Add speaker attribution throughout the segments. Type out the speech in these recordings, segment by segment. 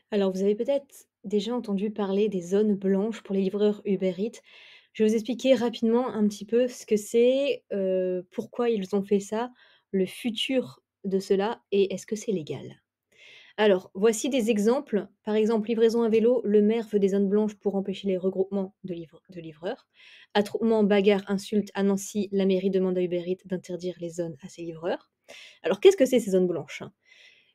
Speaker 1: Alors, vous avez peut-être déjà entendu parler des zones blanches pour les livreurs Uber Eats. Je vais vous expliquer rapidement un petit peu ce que c'est, pourquoi ils ont fait ça, le futur de cela et est-ce que c'est légal? Alors, voici des exemples. Par exemple, livraison à vélo, le maire veut des zones blanches pour empêcher les regroupements de livreurs. Attroupement, bagarre, insulte à Nancy, la mairie demande à Uber Eats d'interdire les zones à ses livreurs. Alors, qu'est-ce que c'est ces zones blanches?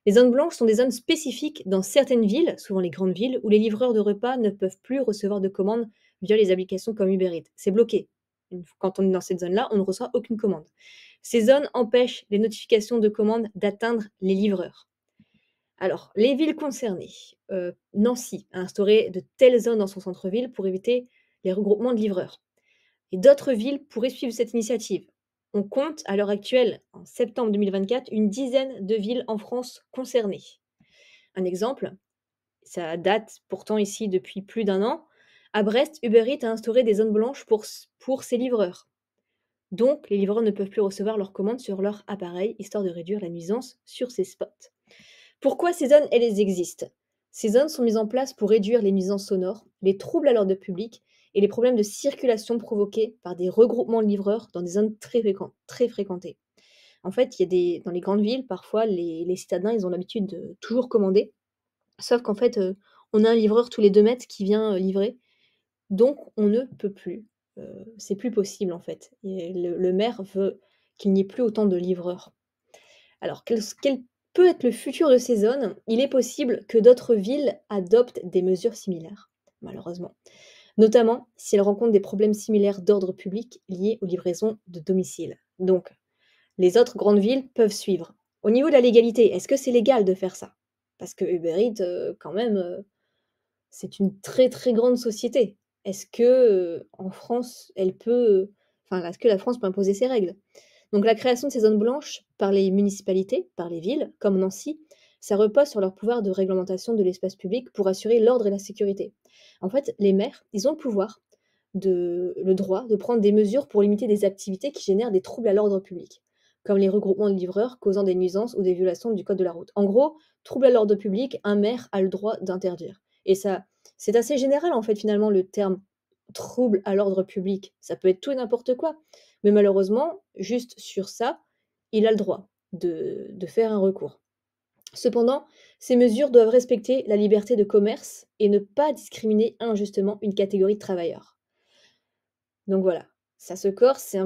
Speaker 1: Les zones blanches sont des zones spécifiques dans certaines villes, souvent les grandes villes, où les livreurs de repas ne peuvent plus recevoir de commandes via les applications comme Uber Eats. C'est bloqué. Quand on est dans cette zone-là, on ne reçoit aucune commande. Ces zones empêchent les notifications de commandes d'atteindre les livreurs. Alors, les villes concernées. Nancy a instauré de telles zones dans son centre-ville pour éviter les regroupements de livreurs. Et d'autres villes pourraient suivre cette initiative. On compte à l'heure actuelle, en septembre 2024, une dizaine de villes en France concernées. Un exemple, ça date pourtant ici depuis plus d'un an. À Brest, Uber Eats a instauré des zones blanches pour ses livreurs. Donc, les livreurs ne peuvent plus recevoir leurs commandes sur leur appareil, histoire de réduire la nuisance sur ces spots. Pourquoi ces zones, elles existent? Ces zones sont mises en place pour réduire les nuisances sonores, les troubles à l'ordre public et les problèmes de circulation provoqués par des regroupements de livreurs dans des zones très fréquentées. En fait, dans les grandes villes, parfois, les citadins, ils ont l'habitude de toujours commander, sauf qu'en fait, on a un livreur tous les 2 mètres qui vient, livrer, donc on ne peut plus. C'est plus possible, en fait et le maire veut qu'il n'y ait plus autant de livreurs. Alors, quel peut être le futur de ces zones? Il est possible que d'autres villes adoptent des mesures similaires, malheureusement, notamment si elles rencontrent des problèmes similaires d'ordre public liés aux livraisons de domicile. Donc, les autres grandes villes peuvent suivre. Au niveau de la légalité, est-ce que c'est légal de faire ça? Parce que Uber Eats, quand même, c'est une très, très grande société. Est-ce que, en France, est-ce que la France peut imposer ses règles? Donc la création de ces zones blanches par les municipalités, par les villes, comme Nancy, ça repose sur leur pouvoir de réglementation de l'espace public pour assurer l'ordre et la sécurité. En fait, les maires, ils ont le droit de prendre des mesures pour limiter des activités qui génèrent des troubles à l'ordre public, comme les regroupements de livreurs causant des nuisances ou des violations du code de la route. En gros, trouble à l'ordre public, un maire a le droit d'interdire. Et ça, c'est assez général en fait finalement le terme trouble à l'ordre public. Ça peut être tout et n'importe quoi. Mais malheureusement, juste sur ça, il a le droit de faire un recours. Cependant, ces mesures doivent respecter la liberté de commerce et ne pas discriminer injustement une catégorie de travailleurs. Donc voilà, ça se corse,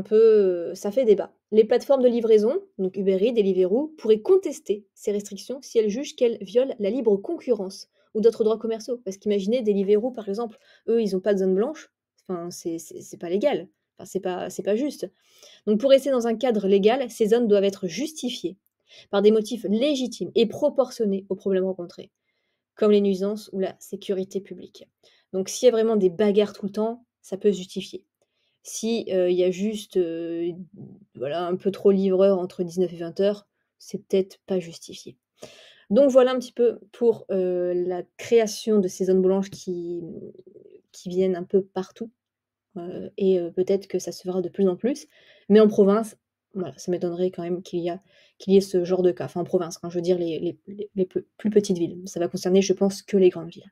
Speaker 1: ça fait débat. Les plateformes de livraison, donc Uber Eats, Deliveroo, pourraient contester ces restrictions si elles jugent qu'elles violent la libre concurrence ou d'autres droits commerciaux. Parce qu'imaginez Deliveroo, par exemple, eux, ils n'ont pas de zone blanche, enfin, c'est pas légal, enfin, c'est pas juste. Donc pour rester dans un cadre légal, ces zones doivent être justifiées par des motifs légitimes et proportionnés aux problèmes rencontrés, comme les nuisances ou la sécurité publique. Donc s'il y a vraiment des bagarres tout le temps, ça peut se justifier. Si, il y a juste, voilà, un peu trop livreur entre 19 et 20 heures, c'est peut-être pas justifié. Donc voilà un petit peu pour, la création de ces zones blanches qui viennent un peu partout, peut-être que ça se fera de plus en plus. Mais en province, voilà, ça m'étonnerait quand même qu'il y ait ce genre de cas. Enfin en province, quand je veux dire les plus petites villes. Ça va concerner, je pense, que les grandes villes.